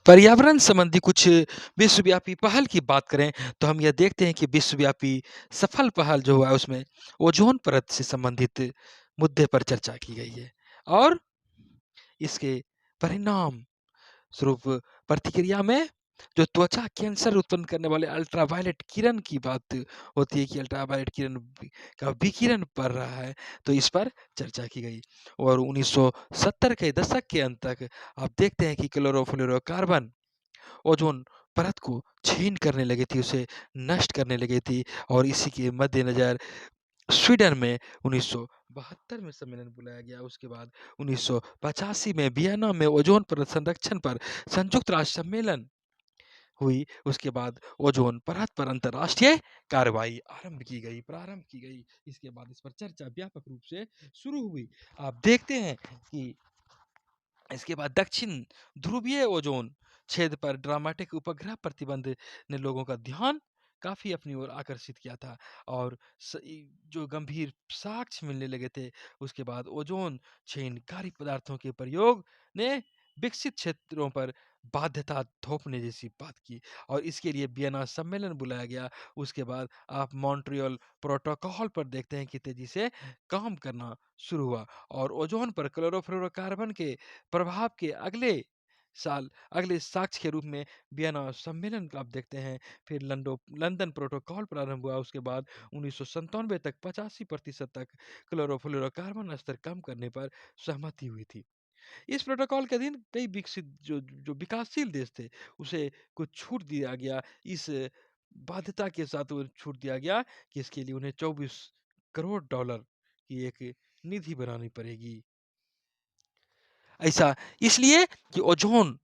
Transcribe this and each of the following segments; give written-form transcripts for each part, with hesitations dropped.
पर्यावरण संबंधी कुछ विश्वव्यापी पहल की बात करें, तो हम यह देखते हैं कि विश्वव्यापी सफल पहल जो हुआ है उसमें ओज़ोन परत से संबंधित मुद्दे पर चर्चा की गई है और इसके परिणाम स्वरूप प्रतिक्रिया में जो त्वचा कैंसर उत्पन्न करने वाले अल्ट्रावायलेट किरण की बात होती है कि अल्ट्रावायलेट का विकिरण पड़ रहा है, तो इस पर चर्चा की गई। और 1970 के दशक के अंत तक आप देखते हैं कि क्लोरोफ्लोरोकार्बन ओजोन परत को छीन करने लगी थी, उसे नष्ट करने लगी थी और इसी के मद्देनज़र स्वीडन में 1972 में सम्मेलन बुलाया गया। उसके बाद 1985 में वियना में ओजोन परत संरक्षण पर संयुक्त राष्ट्र सम्मेलन हुई। उसके बाद ओजोन परत पर अंतर्राष्ट्रीय कार्रवाई प्रारंभ की गई। इसके बाद इस पर चर्चा व्यापक रूप से शुरू हुई। आप देखते हैं कि इसके बाद दक्षिण ध्रुवीय ओजोन छेद पर ड्रामेटिक उपग्रह प्रतिबंध ने लोगों का ध्यान काफी अपनी ओर आकर्षित किया था और जो गंभीर साक्ष्य मिलने लगे थे। उसके बाद ओजोन क्षयकारी पदार्थों के प्रयोग ने विकसित क्षेत्रों पर बाध्यता थोपने जैसी बात की और इसके लिए वियना सम्मेलन बुलाया गया। उसके बाद आप मॉन्ट्रियल प्रोटोकॉल पर देखते हैं कि तेजी से काम करना शुरू हुआ और ओजोन पर क्लोरोफ्लोरोकार्बन के प्रभाव के अगले साक्ष्य के रूप में वियना सम्मेलन का आप देखते हैं। फिर लंदन प्रोटोकॉल प्रारंभ हुआ। उसके बाद 1997 तक 85% तक क्लोरोफ्लोरोकार्बन स्तर कम करने पर सहमति हुई थी। इस प्रोटोकॉल के अधीन कई विकसित जो जो विकासशील देश थे उसे कुछ छूट दिया गया। इस बाध्यता के साथ वो छूट दिया गया कि इसके लिए उन्हें 24 करोड़ डॉलर की एक निधि बनानी पड़ेगी। ऐसा इसलिए कि ओज़ोन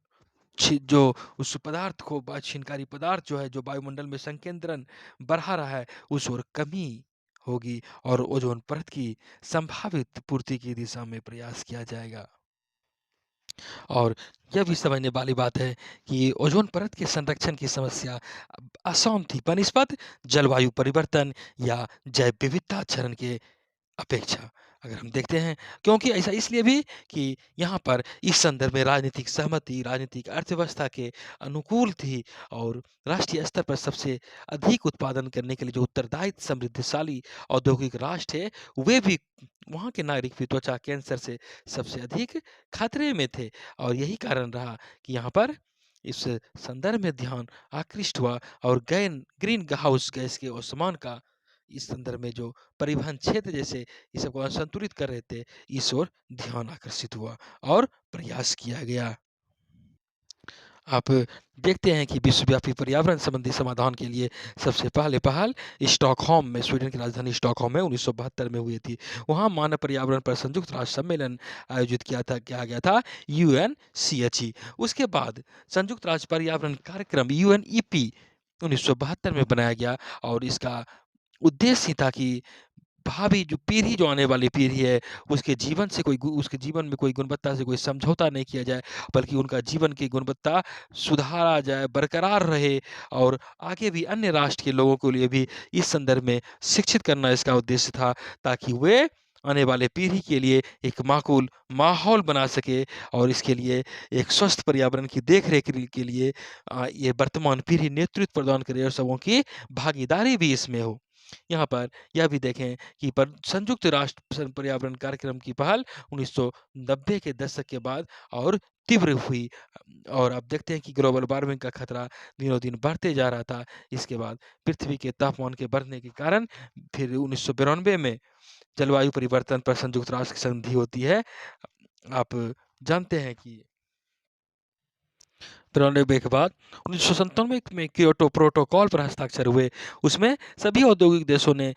जो उस पदार्थ को छिनकारी पदार्थ जो है जो वायुमंडल में संकेंद्रण बढ़ा रहा है उस ओर कमी होगी और ओज़ोन परत की संभावित पूर्ति की दिशा में प्रयास किया जाएगा। और यह भी समझने वाली बात है कि ओज़ोन परत के संरक्षण की समस्या आसान थी बनिस्बत जलवायु परिवर्तन या जैव विविधता क्षरण के अपेक्षा। अगर हम देखते हैं क्योंकि ऐसा इसलिए भी कि यहाँ पर इस संदर्भ में राजनीतिक सहमति, राजनीतिक अर्थव्यवस्था के अनुकूल थी और राष्ट्रीय स्तर पर सबसे अधिक उत्पादन करने के लिए जो उत्तरदायित्व समृद्धशाली औद्योगिक राष्ट्र है, वे भी वहाँ के नागरिक भी त्वचा कैंसर से सबसे अधिक खतरे में थे और यही कारण रहा कि यहाँ पर इस संदर्भ में ध्यान आकृष्ट हुआ और ग्रीन हाउस गैस के असमान का इस संदर्भ में जो परिवहन क्षेत्र जैसे ये सबको असंतुलित कर रहे थे, इस ओर ध्यान आकर्षित हुआ और प्रयास किया गया। आप देखते हैं कि विश्वव्यापी पर्यावरण संबंधी समाधान के लिए सबसे पहले पहल स्टॉकहोम में स्वीडन की राजधानी स्टॉकहोम में 1972 में हुई थी। वहाँ मानव पर्यावरण पर संयुक्त राष्ट्र सम्मेलन आयोजित किया गया था यूएनसीएचई। उसके बाद संयुक्त राष्ट्र पर्यावरण कार्यक्रम यूएनईपी 1972 में बनाया गया और इसका उद्देश्य ही था कि भावी जो पीढ़ी जो आने वाली पीढ़ी है, उसके जीवन में कोई गुणवत्ता से कोई समझौता नहीं किया जाए, बल्कि उनका जीवन की गुणवत्ता सुधारा जाए, बरकरार रहे और आगे भी अन्य राष्ट्र के लोगों के लिए भी इस संदर्भ में शिक्षित करना इसका उद्देश्य था, ताकि वे आने वाले पीढ़ी के लिए एक माकूल माहौल बना सके और इसके लिए एक स्वस्थ पर्यावरण की देख-रेख के लिए ये वर्तमान पीढ़ी नेतृत्व प्रदान करे और सबों की भागीदारी भी इसमें हो। यहाँ पर यह भी देखें कि संयुक्त राष्ट्र पर्यावरण कार्यक्रम की पहल 1990 के दशक के बाद और तीव्र हुई और आप देखते हैं कि ग्लोबल वार्मिंग का खतरा दिनों दिन बढ़ते जा रहा था। इसके बाद पृथ्वी के तापमान के बढ़ने के कारण फिर 1992 में जलवायु परिवर्तन पर संयुक्त राष्ट्र की संधि होती है। आप जानते हैं कि 93 के बाद 1997 में क्योटो प्रोटोकॉल पर हस्ताक्षर हुए। उसमें सभी औद्योगिक देशों ने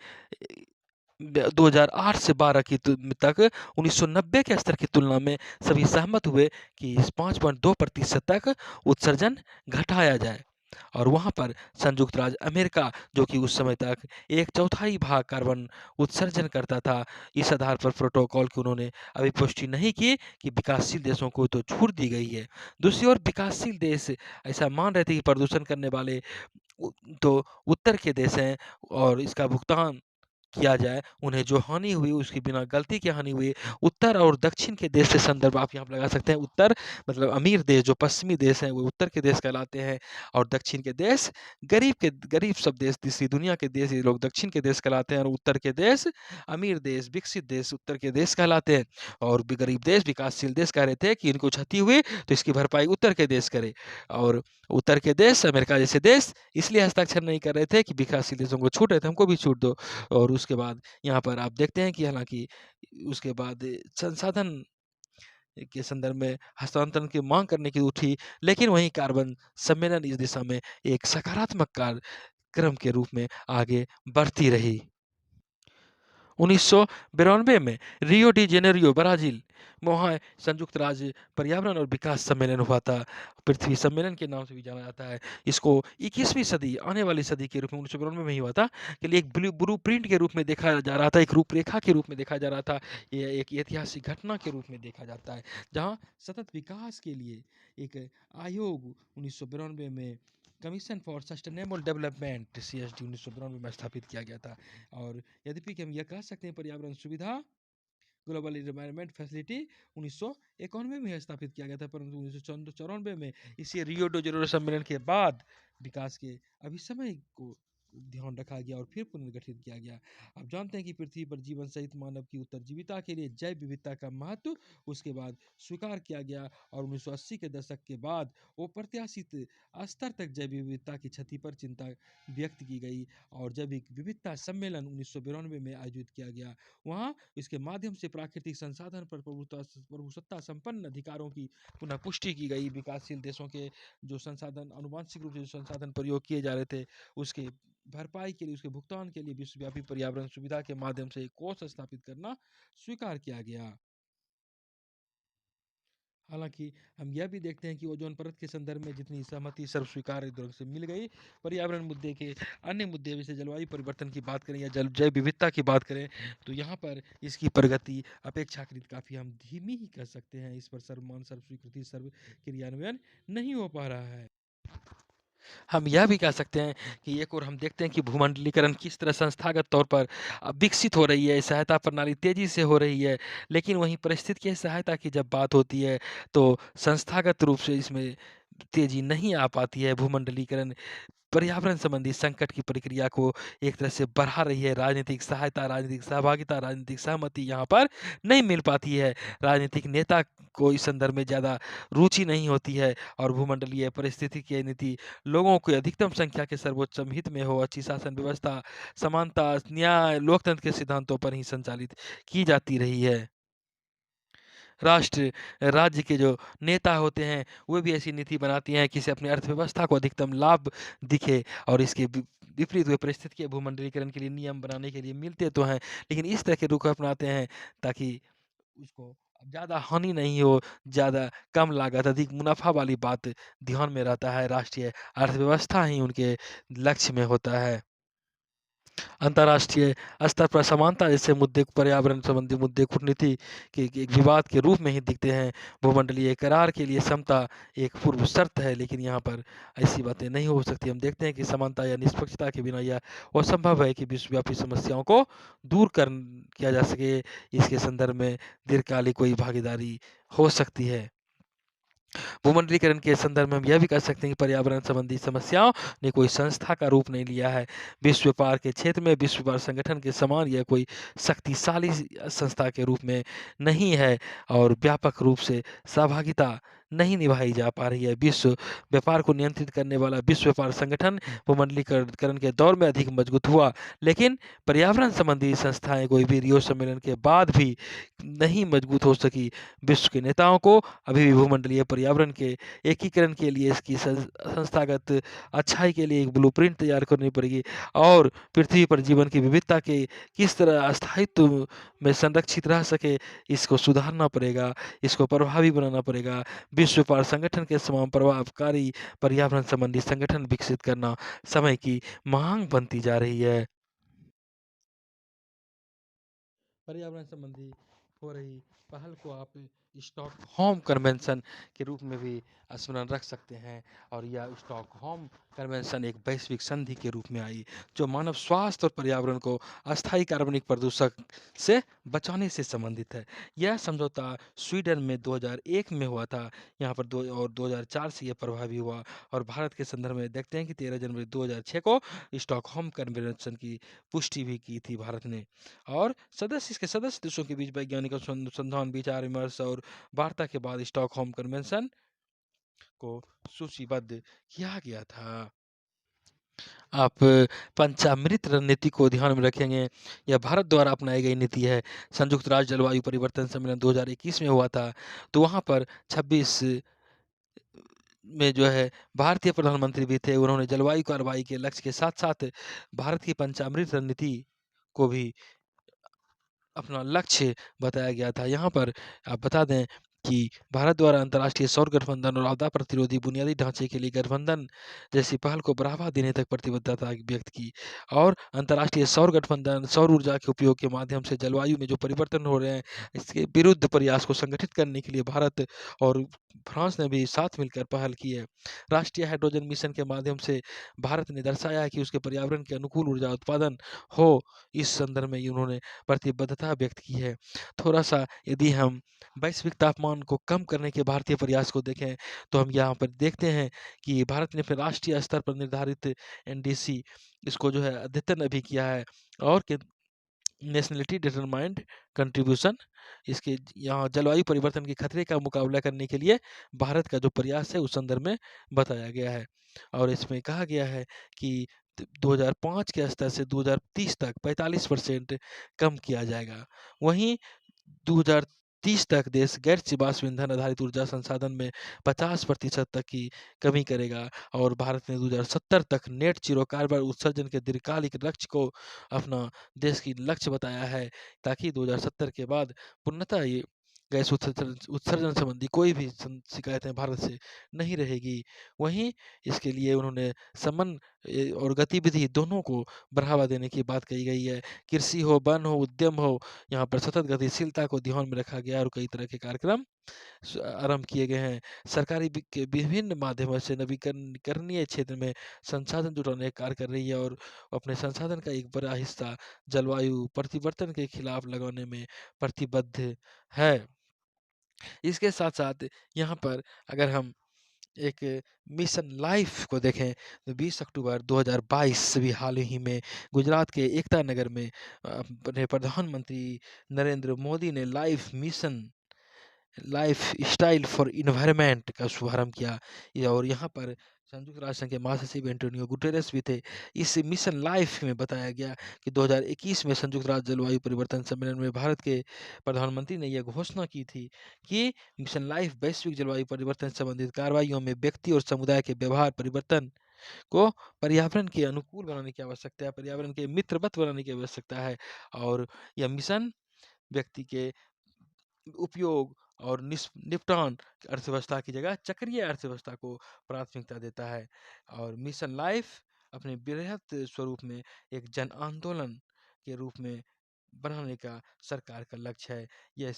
2008 से 12 तक 1990 के स्तर की तुलना में सभी सहमत हुए कि इस 5.2% तक उत्सर्जन घटाया जाए और वहाँ पर संयुक्त राज्य अमेरिका जो कि उस समय तक एक चौथाई भाग कार्बन उत्सर्जन करता था, इस आधार पर प्रोटोकॉल की उन्होंने अभी पुष्टि नहीं की कि विकासशील देशों को तो छूट दी गई है। दूसरी ओर विकासशील देश ऐसा मान रहे थे कि प्रदूषण करने वाले तो उत्तर के देश हैं और इसका भुगतान किया जाए, उन्हें जो हानि हुई उसकी बिना गलती के हानि हुई। उत्तर और दक्षिण के देश से संदर्भ आप यहाँ पे लगा सकते हैं। उत्तर मतलब अमीर देश, जो पश्चिमी देश हैं वो उत्तर के देश कहलाते हैं, और दक्षिण के देश गरीब सब देश, तीसरी दुनिया के देश, ये लोग दक्षिण के देश कहलाते हैं, और उत्तर के देश अमीर देश, विकसित देश उत्तर के देश कहलाते हैं। और गरीब देश, विकासशील देश कह रहे थे कि इनको क्षति हुई तो इसकी भरपाई उत्तर के देश करे, और उत्तर के देश अमेरिका जैसे देश इसलिए हस्ताक्षर नहीं कर रहे थे कि विकासशील देशों को छूट है तो हमको भी छूट दो। और उसके बाद यहाँ पर आप देखते हैं कि हालाँकि उसके बाद संसाधन के संदर्भ में हस्तांतरण की माँग करने की उठी, लेकिन वहीं कार्बन सम्मेलन इस दिशा में एक सकारात्मक कार्यक्रम के रूप में आगे बढ़ती रही। 1992 में रियो डी जेनेरियो, ब्राज़ील में वहाँ संयुक्त राज्य पर्यावरण और विकास सम्मेलन हुआ था। पृथ्वी सम्मेलन के नाम से भी जाना जाता है। इसको 21वीं सदी, आने वाली सदी के रूप में 1992 में ही हुआ था, के लिए एक ब्लूप्रिंट के रूप में देखा जा रहा था, एक रूपरेखा के रूप में देखा जा रहा था। ये एक ऐतिहासिक घटना के रूप में देखा जाता है, जहाँ सतत विकास के लिए एक आयोग 1992 में commission for sustainable development CSD 1992 में स्थापित किया गया था। और यद्यपि कि हम यह कह सकते हैं पर्यावरण सुविधा ग्लोबल एनवायरनमेंट फैसिलिटी 1991 में स्थापित किया गया था, परंतु 1994 में इसे रियो डो जेनेरो सम्मेलन के बाद विकास के अभिसमय को ध्यान रखा गया और फिर पुनर्गठित किया गया। आप जानते हैं कि पृथ्वी पर जीवन सहित मानव की उत्तरजीविता के लिए जैव विविधता का महत्व उसके बाद स्वीकार किया गया, और 1980 के दशक के बाद वो प्रत्याशित स्तर तक जैव विविधता की क्षति पर चिंता व्यक्त की गई, और जैविक विविधता सम्मेलन 1992 में आयोजित किया गया। वहाँ इसके माध्यम से प्राकृतिक संसाधन पर प्रभुसत्ता संपन्न अधिकारों की पुनः पुष्टि की गई। विकासशील देशों के जो संसाधन आनुवांशिक रूप से जो संसाधन प्रयोग किए जा रहे थे उसके भरपाई के लिए, उसके भुगतान के लिए विश्वव्यापी पर्यावरण सुविधा के माध्यम से एक कोष स्थापित करना स्वीकार किया गया। हालांकि हम यह भी देखते हैं कि ओजोन परत के संदर्भ में जितनी सहमति सर्व स्वीकार्य दृढ़ से मिल गई, पर्यावरण मुद्दे के अन्य मुद्दे जैसे जलवायु परिवर्तन की बात करें या जैव विविधता की बात करें, तो यहाँ पर इसकी प्रगति अपेक्षाकृत काफ़ी हम धीमी ही कह सकते हैं। इस पर सर्वमान सर्व स्वीकृति सर्व क्रियान्वयन नहीं हो पा रहा है। हम यह भी कह सकते हैं कि एक और हम देखते हैं कि भूमंडलीकरण किस तरह संस्थागत तौर पर विकसित हो रही है, सहायता प्रणाली तेजी से हो रही है, लेकिन वहीं पारिस्थितिकीय सहायता की जब बात होती है तो संस्थागत रूप से इसमें तेजी नहीं आ पाती है। भूमंडलीकरण पर्यावरण संबंधी संकट की प्रक्रिया को एक तरह से बढ़ा रही है। राजनीतिक सहायता, राजनीतिक सहभागिता, राजनीतिक सहमति यहाँ पर नहीं मिल पाती है। राजनीतिक नेता को इस संदर्भ में ज़्यादा रुचि नहीं होती है, और भूमंडलीय पारिस्थितिकी नीति लोगों की अधिकतम संख्या के सर्वोच्च हित में हो, अच्छी शासन व्यवस्था, समानता, न्याय, लोकतंत्र के सिद्धांतों पर ही संचालित की जाती रही है। राष्ट्र राज्य के जो नेता होते हैं वो भी ऐसी नीति बनाती हैं कि इससे अपनी अर्थव्यवस्था को अधिकतम लाभ दिखे, और इसके विपरीत हुए परिस्थिति के भूमंडलीकरण के लिए नियम बनाने के लिए मिलते तो हैं, लेकिन इस तरह के रुख अपनाते हैं ताकि उसको ज़्यादा हानि नहीं हो, ज़्यादा कम लागत अधिक मुनाफा वाली बात ध्यान में रहता है। राष्ट्रीय अर्थव्यवस्था ही उनके लक्ष्य में होता है। अंतर्राष्ट्रीय स्तर पर समानता जैसे मुद्दे, पर्यावरण संबंधी मुद्दे कूटनीति के एक विवाद के रूप में ही दिखते हैं। भूमंडलीय करार के लिए समता एक पूर्व शर्त है, लेकिन यहाँ पर ऐसी बातें नहीं हो सकती। हम देखते हैं कि समानता या निष्पक्षता के बिना यह असंभव है कि विश्वव्यापी समस्याओं को दूर कर किया जा सके। इसके संदर्भ में दीर्घकालिक कोई भागीदारी हो सकती है। भूमंडलीकरण के संदर्भ में हम यह भी कह सकते हैं कि पर्यावरण संबंधी समस्याओं ने कोई संस्था का रूप नहीं लिया है। विश्व व्यापार के क्षेत्र में विश्व व्यापार संगठन के समान यह कोई शक्तिशाली संस्था के रूप में नहीं है, और व्यापक रूप से सहभागिता नहीं निभाई जा पा रही है। विश्व व्यापार को नियंत्रित करने वाला विश्व व्यापार संगठन भूमंडलीकरण के दौर में अधिक मजबूत हुआ, लेकिन पर्यावरण संबंधी संस्थाएं कोई भी रियो सम्मेलन के बाद भी नहीं मजबूत हो सकी। विश्व के नेताओं को अभी भी भूमंडलीय पर्यावरण के एकीकरण के लिए इसकी संस्थागत अच्छाई के लिए एक ब्लूप्रिंट तैयार करनी पड़ेगी, और पृथ्वी पर जीवन की विविधता के किस तरह अस्थायित्व में संरक्षित रह सके इसको सुधारना पड़ेगा, इसको प्रभावी बनाना पड़ेगा। विश्व व्यापार संगठन के समान प्रभावकारी पर्यावरण संबंधी संगठन विकसित करना समय की मांग बनती जा रही है। पर्यावरण संबंधी हो रही पहल को आप स्टॉकहोम कन्वेंशन के रूप में भी स्मरण रख सकते हैं। और यह स्टॉकहोम कन्वेंशन एक वैश्विक संधि के रूप में आई, जो मानव स्वास्थ्य और पर्यावरण को अस्थायी कार्बनिक प्रदूषक से बचाने से संबंधित है। यह समझौता स्वीडन में 2001 में हुआ था। यहाँ पर 2004 से यह प्रभावी हुआ। और भारत के संदर्भ में देखते हैं कि 13 जनवरी 2006 को स्टॉकहोम कन्वेंशन की पुष्टि भी की थी भारत ने। और इसके सदस्य देशों के बीच वैज्ञानिक अनुसंधान, विचार विमर्श और वार्ता के बाद स्टॉकहोम कन्वेंशन को सूचीबद्ध किया गया था। आप पंचामृत रणनीति को ध्यान में रखेंगे, यह भारत द्वारा अपनाई गई नीति है। संयुक्त राष्ट्र जलवायु परिवर्तन सम्मेलन 2021 में हुआ था, तो वहाँ पर 26 में जो है भारतीय प्रधानमंत्री भी थे। उन्होंने जलवायु कार्रवाई के लक्ष्य के साथ साथ भारत की पंचामृत रणनीति को भी अपना लक्ष्य बताया गया था। यहाँ पर आप बता दें कि भारत द्वारा अंतर्राष्ट्रीय सौर गठबंधन और आपदा प्रतिरोधी बुनियादी ढांचे के लिए गठबंधन जैसी पहल को बढ़ावा देने तक प्रतिबद्धता व्यक्त की। और अंतर्राष्ट्रीय सौर गठबंधन सौर ऊर्जा के उपयोग के माध्यम से जलवायु में जो परिवर्तन हो रहे हैं, इसके विरुद्ध प्रयास को संगठित करने के लिए भारत और फ्रांस ने भी साथ मिलकर पहल की है। राष्ट्रीय हाइड्रोजन मिशन के माध्यम से भारत ने दर्शाया है कि उसके पर्यावरण के अनुकूल ऊर्जा उत्पादन हो। इस संदर्भ में उन्होंने प्रतिबद्धता व्यक्त की है। थोड़ा-सा यदि हम वैश्विक तापमान को कम करने के भारतीय प्रयास को देखें, तो हम यहाँ पर देखते हैं कि भारत ने फिर राष्ट्रीय स्तर पर निर्धारित एनडीसी इसको जो है अद्यतन अभी किया है। और नेशनलिटी डिटरमाइंड कंट्रीब्यूशन इसके यहाँ जलवायु परिवर्तन के खतरे का मुकाबला करने के लिए भारत का जो प्रयास है उस संदर्भ में बताया गया है। और इसमें कहा गया है कि 2005 के स्तर से 2030 तक 45% कम किया जाएगा। वहीं 2030 तक देश गैर जीवाश्म ईंधन आधारित ऊर्जा संसाधन में 50% तक की कमी करेगा। और भारत ने 2070 तक नेट जीरो कार्बन उत्सर्जन के दीर्घकालिक लक्ष्य को अपना देश की लक्ष्य बताया है, ताकि 2070 के बाद पूर्णतः ये गैस उत्सर्जन संबंधी कोई भी शिकायतें भारत से नहीं रहेगी। वहीं इसके लिए उन्होंने समन और गतिविधि दोनों को बढ़ावा देने की बात कही गई है। कृषि हो, वन हो, उद्यम हो, यहाँ पर सतत गतिशीलता को ध्यान में रखा गया और कई तरह के कार्यक्रम आरंभ किए गए हैं। सरकारी के विभिन्न माध्यमों से नवीकरणीय क्षेत्र में संसाधन जुटाने का कार्य कर रही है और अपने संसाधन का एक बड़ा हिस्सा जलवायु परिवर्तन के खिलाफ लगाने में प्रतिबद्ध है। इसके साथ साथ यहाँ पर अगर हम एक मिशन लाइफ को देखें, तो 20 अक्टूबर 2022 भी हाल ही में गुजरात के एकता नगर में अपने प्रधानमंत्री नरेंद्र मोदी ने लाइफ स्टाइल फॉर इन्वायरमेंट का शुभारंभ किया। और यहाँ पर संयुक्त राष्ट्र संघ के महासचिव एंटोनियो गुटेरेस भी थे। इस मिशन लाइफ में बताया गया कि 2021 में संयुक्त राष्ट्र जलवायु परिवर्तन सम्मेलन में भारत के प्रधानमंत्री ने यह घोषणा की थी कि मिशन लाइफ वैश्विक जलवायु परिवर्तन से संबंधित कार्रवाइयों में व्यक्ति और समुदाय के व्यवहार परिवर्तन को पर्यावरण के अनुकूल बनाने की आवश्यकता है, पर्यावरण के मित्रवत बनाने की आवश्यकता है। और यह मिशन व्यक्ति के उपयोग और निपटान अर्थव्यवस्था की जगह चक्रीय अर्थव्यवस्था को प्राथमिकता देता है। और मिशन लाइफ अपने बृहत स्वरूप में एक जन आंदोलन के रूप में बनाने का सरकार का लक्ष्य है। यह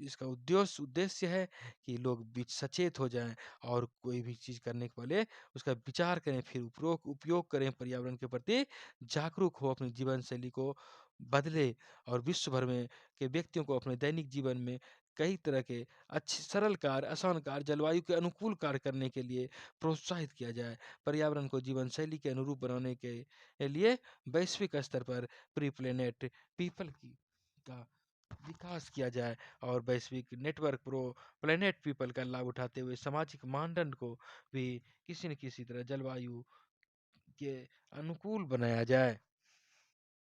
इसका उद्देश्य है कि लोग बीच सचेत हो जाएं और कोई भी चीज़ करने के पहले उसका विचार करें, फिर उपयोग करें, पर्यावरण के प्रति जागरूक हो, अपनी जीवन शैली को बदले और विश्व भर में के व्यक्तियों को अपने दैनिक जीवन में कई तरह के अच्छे सरल कार्य, आसान कार्य, जलवायु के अनुकूल कार्य करने के लिए प्रोत्साहित किया जाए। पर्यावरण को जीवन शैली के अनुरूप बनाने के लिए वैश्विक स्तर पर प्री प्लेनेट पीपल की का विकास किया जाए और वैश्विक नेटवर्क प्रो प्लेनेट पीपल का लाभ उठाते हुए सामाजिक मानदंड को भी किसी न किसी तरह जलवायु के अनुकूल बनाया जाए।